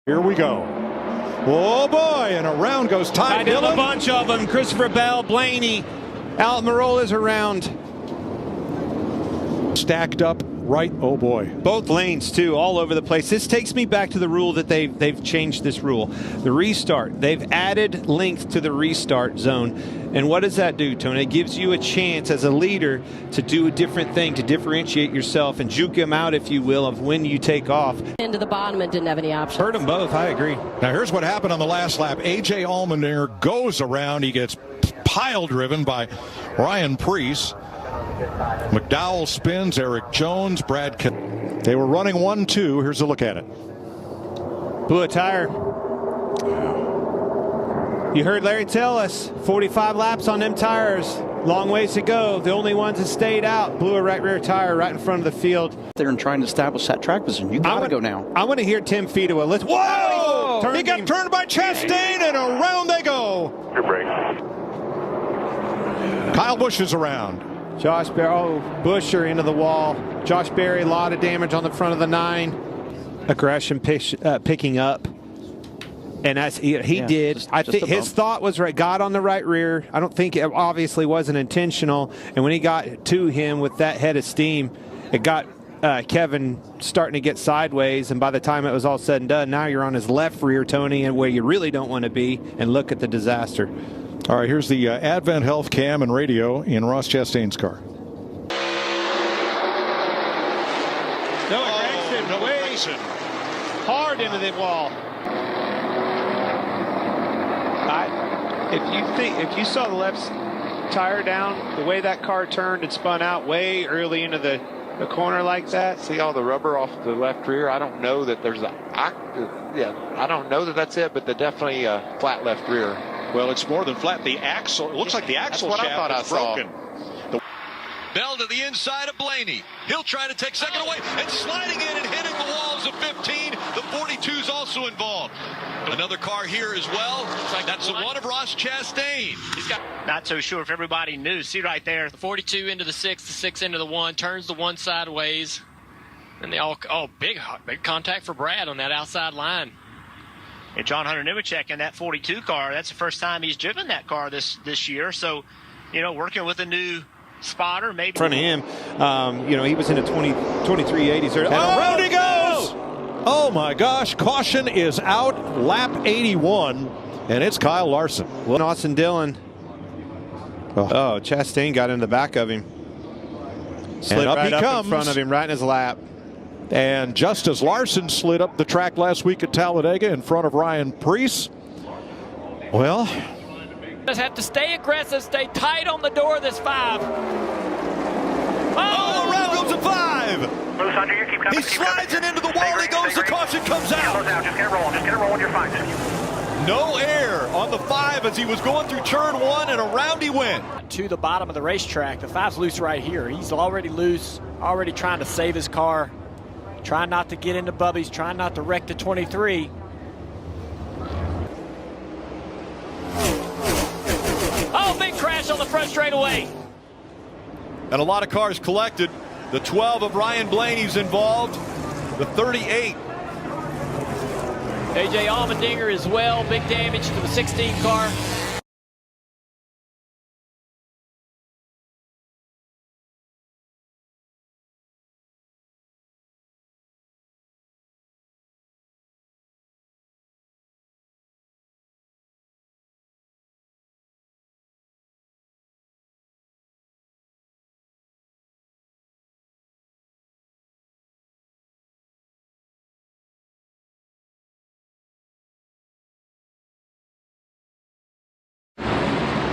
Here we go. Oh boy, and around goes Ty Dillon. A bunch of them. Christopher Bell, Blaney, Almarola's around. Stacked up right, oh boy. Both lanes too, all over the place. This takes me back to the rule that they've changed this rule. The restart. They've added length to the restart zone. And what does that do, Tony? It gives you a chance as a leader to do a different thing, to differentiate yourself and juke him out, if you will, of when you take off. Into the bottom and didn't have any options. Hurt them both, I agree. Now here's what happened on the last lap. A.J. Allmendinger goes around. He gets pile driven by Ryan Preece. McDowell spins, Eric Jones, Brad Kent. They were running 1-2. Here's a look at it. Blew a tire. You heard Larry tell us 45 laps on them tires. Long ways to go. The only ones that stayed out blew a right rear tire right in front of the field. There and trying to establish that track position. You got to go now. I want to hear Tim Fedewa. Let's. Whoa! He got turned by Chastain, and around they go. Your brake. Kyle Busch is around. Josh Berry, Busher into the wall. Josh Berry, a lot of damage on the front of the 9. Aggression picking up. And as he did, I think his thought was right. Got on the right rear. I don't think it obviously wasn't intentional. And when he got to him with that head of steam, it got Kevin starting to get sideways. And by the time it was all said and done, now you're on his left rear, Tony, and where you really don't want to be. And look at the disaster. All right, here's the Advent Health cam and radio in Ross Chastain's car. No aggression. Hard into the wall. If you saw the left tire down, the way that car turned and spun out way early into the corner like that. See all the rubber off the left rear? I don't know that there's I don't know that that's it, but they're definitely a flat left rear. Well, it's more than flat. The axle, it looks like the axle shaft is broken. Bell to the inside of Blaney. He'll try to take second away and sliding in and hitting the walls of 15. The 42's also involved. Another car here as well. That's the one of Ross Chastain. Not so sure if everybody knew. See right there, the 42 into the 6, the 6 into the 1, turns the 1 sideways. And they all, big contact for Brad on that outside line. And John Hunter Nemechek in that 42 car, that's the first time he's driven that car this year. So, working with a new spotter, maybe. In front of him, he was in a 2380s. And around he goes! Oh my gosh, caution is out, lap 81, and it's Kyle Larson. Well, Austin Dillon. Oh, Chastain got in the back of him. Slid up right he up comes. in front of him, right in his lap. And just as Larson slid up the track last week at Talladega in front of Ryan Preece, well, just have to stay aggressive, stay tight on the door of this 5. Oh, around goes the 5. He slides it into the wall. He goes. The caution comes out. Just get it rolling. Just get it rolling. You're fine. No air on the 5 as he was going through turn 1, and around he went. To the bottom of the racetrack. The 5's loose right here. He's already loose, already trying to save his car. Trying not to get into Bubby's, trying not to wreck the 23. Oh, big crash on the front straightaway. And a lot of cars collected. The 12 of Ryan Blaney's involved. The 38. A.J. Allmendinger as well. Big damage to the 16 car.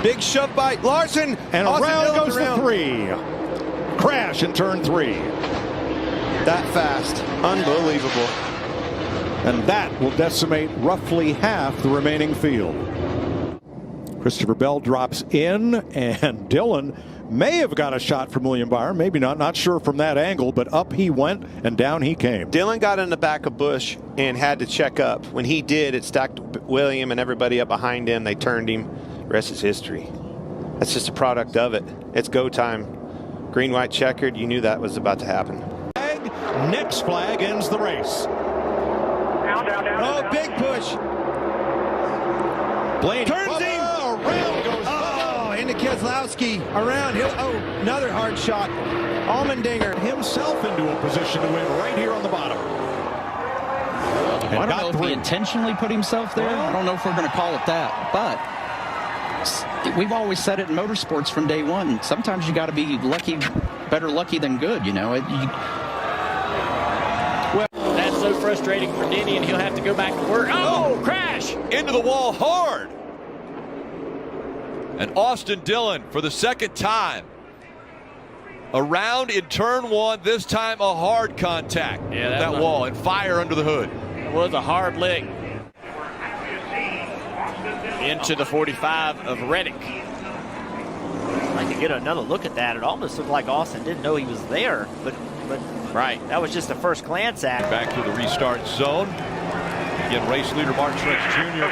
Big shove by Larson. And around goes the 3. Crash in turn 3. That fast. Unbelievable. And that will decimate roughly half the remaining field. Christopher Bell drops in, and Dillon may have got a shot from William Byron. Maybe not. Not sure from that angle, but up he went, and down he came. Dillon got in the back of Busch and had to check up. When he did, it stacked William and everybody up behind him. They turned him. The rest is history. That's just a product of it. It's go time. Green, white, checkered. You knew that was about to happen. Next flag ends the race. Oh, big push. Blaney Turns him. Around goes Into Keselowski. Around. Another hard shot. Allmendinger. himself into a position to win right here on the bottom. I don't know if he intentionally put himself there. I don't know if we're going to call it that, but we've always said it in motorsports from day one. Sometimes you got to be lucky, better lucky than good, you know. Well, that's so frustrating for Denny, and he'll have to go back to work. Oh, crash! Into the wall hard. And Austin Dillon for the second time. Around in turn one, this time a hard contact. Yeah, that wall and fire under the hood. It was a hard lick. Into the 45 of Reddick. I could get another look at that. It almost looked like Austin didn't know he was there, but Right. that was just the first glance at. Back to the restart zone. Again, race leader Martin Truex Jr.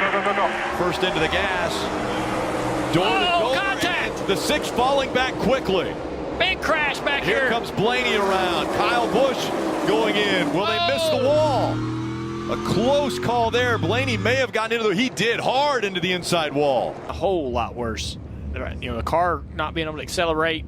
First into the gas. Door to door. Contact! The six falling back quickly. Big crash back Here here. comes Blaney around. Kyle Busch going in. Will they miss the wall? A close call there. Blaney may have gotten into he did hard into the inside wall. A whole lot worse. You know, the car not being able to accelerate.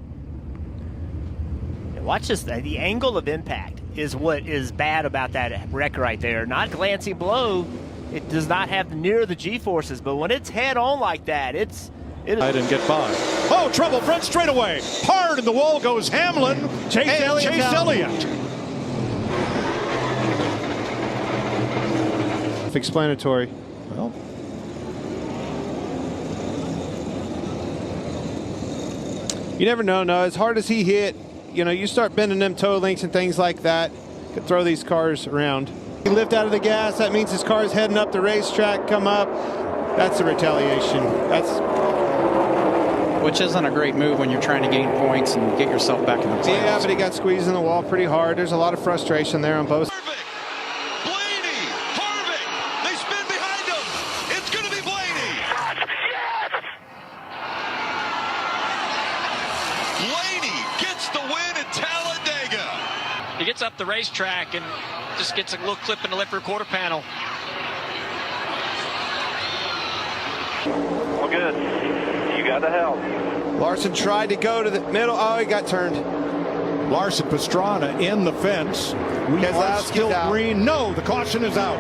Watch this. The angle of impact is what is bad about that wreck right there. Not glancing below. It does not have near the G-forces, but when it's head on like that, it is. I didn't get by. Oh, trouble, front straightaway. Hard in the wall goes Hamlin. Chase Elliott. Self-explanatory. Well, you never know. No, as hard as he hit, you know, you start bending them toe links and things like that. Could throw these cars around. He lift out of the gas. That means his car is heading up the racetrack. Come up. That's a retaliation. Which isn't a great move when you're trying to gain points and get yourself back in the playoffs. Yeah, but he got squeezed in the wall pretty hard. There's a lot of frustration there on both. Blaney, Harvick, they spin behind him. It's going to be Blaney. Blaney gets the win at Talladega. He gets up the racetrack and just gets a little clip in the left rear quarter panel. All good. You got the help. Larson tried to go to the middle. Oh, he got turned. Larson Pastrana in the fence. We are Keselowski's still out. green. No, the caution is out.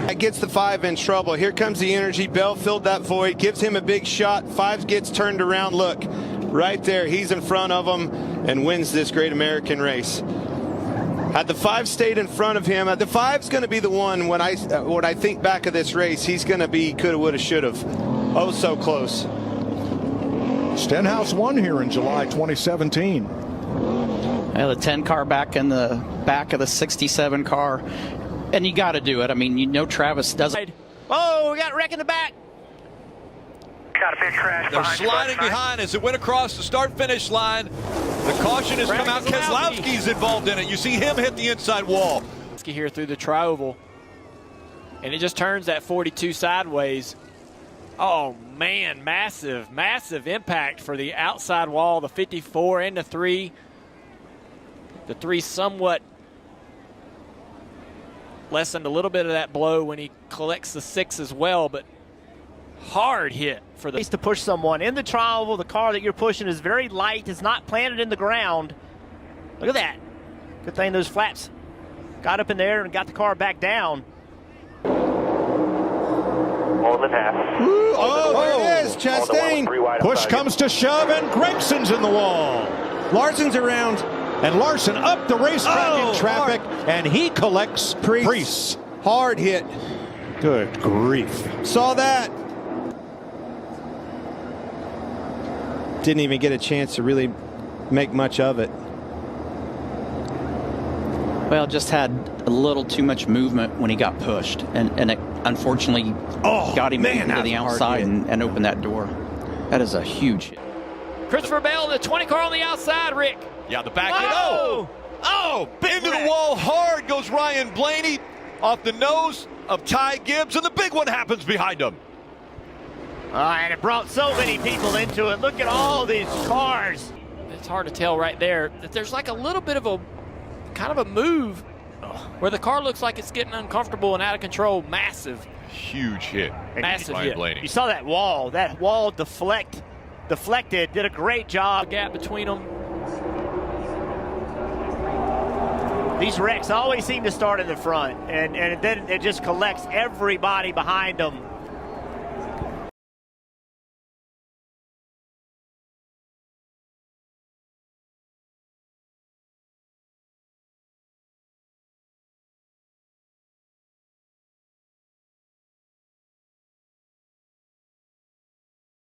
That gets the 5 in trouble. Here comes the energy. Bell filled that void, gives him a big shot. 5 gets turned around. Look, right there. He's in front of him and wins this great American race. Had the 5 stayed in front of him, the 5's going to be the one when I think back of this race, he's going to be coulda, woulda, shoulda. Oh, so close. Stenhouse won here in July 2017. The 10 car back in the back of the 67 car. And you got to do it. I mean, you know Travis doesn't. Oh, we got a wreck in the back. Got a big crash. They're behind you, sliding bud. behind as it went across the start-finish line. The caution has come out. Keselowski's involved in it. You see him hit the inside wall. Here through the tri-oval. And it just turns that 42 sideways. Oh, man, massive, massive impact for the outside wall, the 54 and the 3. The 3 somewhat lessened a little bit of that blow when he collects the 6 as well, but hard hit for the To push someone in the tri-oval. The car that you're pushing is very light. It's not planted in the ground. Look at that. Good thing those flaps got up in there and got the car back down. More than half. Oh, there it is. Chastain. Push comes to shove, and Gregson's in the wall. Larson's around. And Larson up the racetrack in traffic, and he collects Preece. Hard hit. Good grief. Saw that. Didn't even get a chance to really make much of it. Well, just had a little too much movement when he got pushed. And it unfortunately got him into the outside and opened that door. That is a huge hit. Christopher Bell, the 20 car on the outside, Rick. Yeah, the back end. Whoa! Oh, into the wall hard goes Ryan Blaney off the nose of Ty Gibbs, and the big one happens behind him. And it brought so many people into it. Look at all these cars. It's hard to tell right there that there's like a little bit of a kind of a move where the car looks like it's getting uncomfortable and out of control. Massive. Huge hit. Massive hit. Blaney. You saw that wall. That wall deflected. Did a great job. Gap between them. These wrecks always seem to start in the front, and then it just collects everybody behind them.